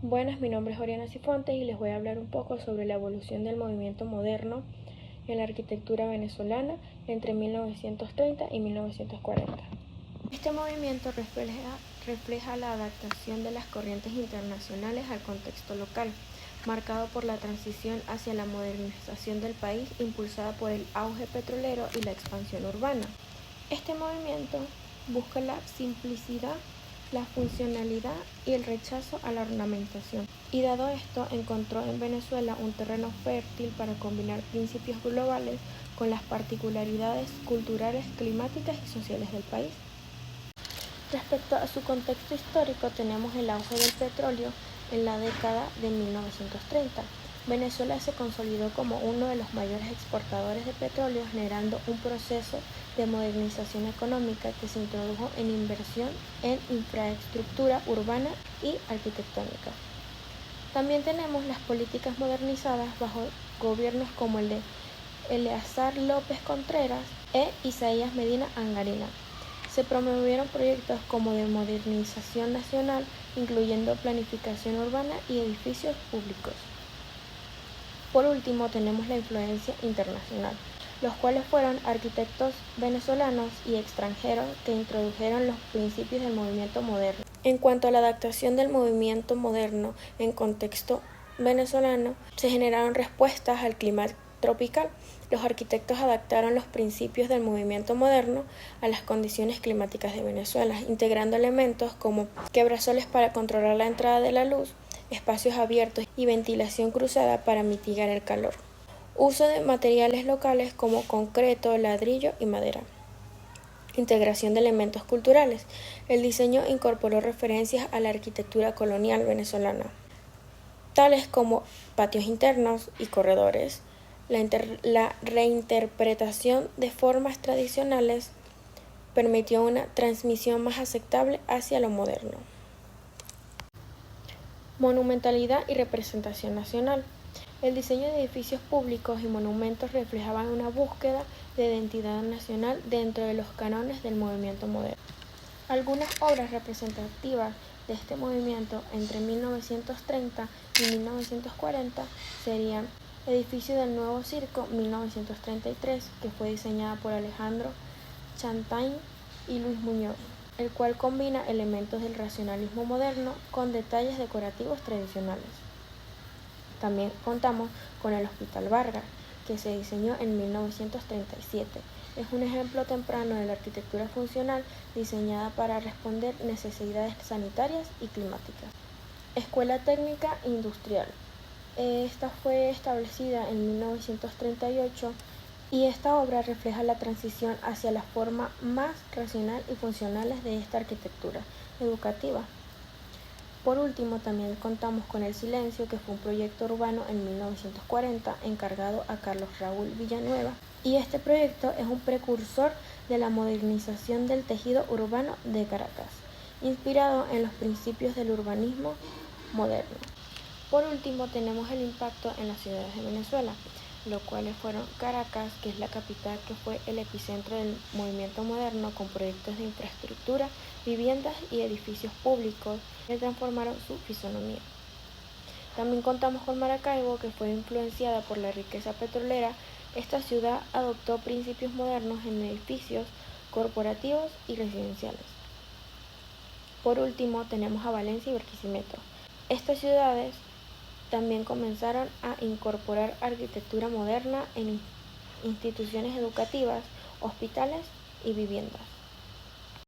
Buenas, mi nombre es Oriana Cifuentes y les voy a hablar un poco sobre la evolución del movimiento moderno en la arquitectura venezolana entre 1930 y 1940. Este movimiento refleja la adaptación de las corrientes internacionales al contexto local, marcado por la transición hacia la modernización del país impulsada por el auge petrolero y la expansión urbana. Este movimiento busca la simplicidad, la funcionalidad y el rechazo a la ornamentación. Y dado esto, encontró en Venezuela un terreno fértil para combinar principios globales con las particularidades culturales, climáticas y sociales del país. Respecto a su contexto histórico, tenemos el auge del petróleo en la década de 1930. Venezuela se consolidó como uno de los mayores exportadores de petróleo, generando un proceso de modernización económica que se introdujo en inversión en infraestructura urbana y arquitectónica. También tenemos las políticas modernizadas bajo gobiernos como el de Eleazar López Contreras e Isaías Medina Angarina. Se promovieron proyectos como de modernización nacional, incluyendo planificación urbana y edificios públicos. Por último, tenemos la influencia internacional, los cuales fueron arquitectos venezolanos y extranjeros que introdujeron los principios del movimiento moderno. En cuanto a la adaptación del movimiento moderno en contexto venezolano, se generaron respuestas al clima tropical. Los arquitectos adaptaron los principios del movimiento moderno a las condiciones climáticas de Venezuela, integrando elementos como quebrasoles para controlar la entrada de la luz, espacios abiertos y ventilación cruzada para mitigar el calor. Uso de materiales locales como concreto, ladrillo y madera. Integración de elementos culturales. El diseño incorporó referencias a la arquitectura colonial venezolana, tales como patios internos y corredores. La reinterpretación de formas tradicionales permitió una transmisión más aceptable hacia lo moderno. Monumentalidad y representación nacional. El diseño de edificios públicos y monumentos reflejaban una búsqueda de identidad nacional dentro de los cánones del movimiento moderno. Algunas obras representativas de este movimiento entre 1930 y 1940 serían Edificio del Nuevo Circo, 1933, que fue diseñada por Alejandro Chantain y Luis Muñoz, el cual combina elementos del racionalismo moderno con detalles decorativos tradicionales. También contamos con el Hospital Vargas, que se diseñó en 1937. Es un ejemplo temprano de la arquitectura funcional diseñada para responder necesidades sanitarias y climáticas. Escuela Técnica Industrial. Esta fue establecida en 1938 y esta obra refleja la transición hacia la forma más racional y funcionales de esta arquitectura educativa. Por último, también contamos con El Silencio, que fue un proyecto urbano en 1940 encargado a Carlos Raúl Villanueva, y este proyecto es un precursor de la modernización del tejido urbano de Caracas, inspirado en los principios del urbanismo moderno. Por último, tenemos el impacto en las ciudades de Venezuela, los cuales fueron Caracas, que es la capital que fue el epicentro del movimiento moderno, con proyectos de infraestructura, viviendas y edificios públicos que transformaron su fisonomía. También contamos con Maracaibo, que fue influenciada por la riqueza petrolera. Esta ciudad adoptó principios modernos en edificios corporativos y residenciales. Por último, tenemos a Valencia y Barquisimeto. Estas ciudades también comenzaron a incorporar arquitectura moderna en instituciones educativas, hospitales y viviendas.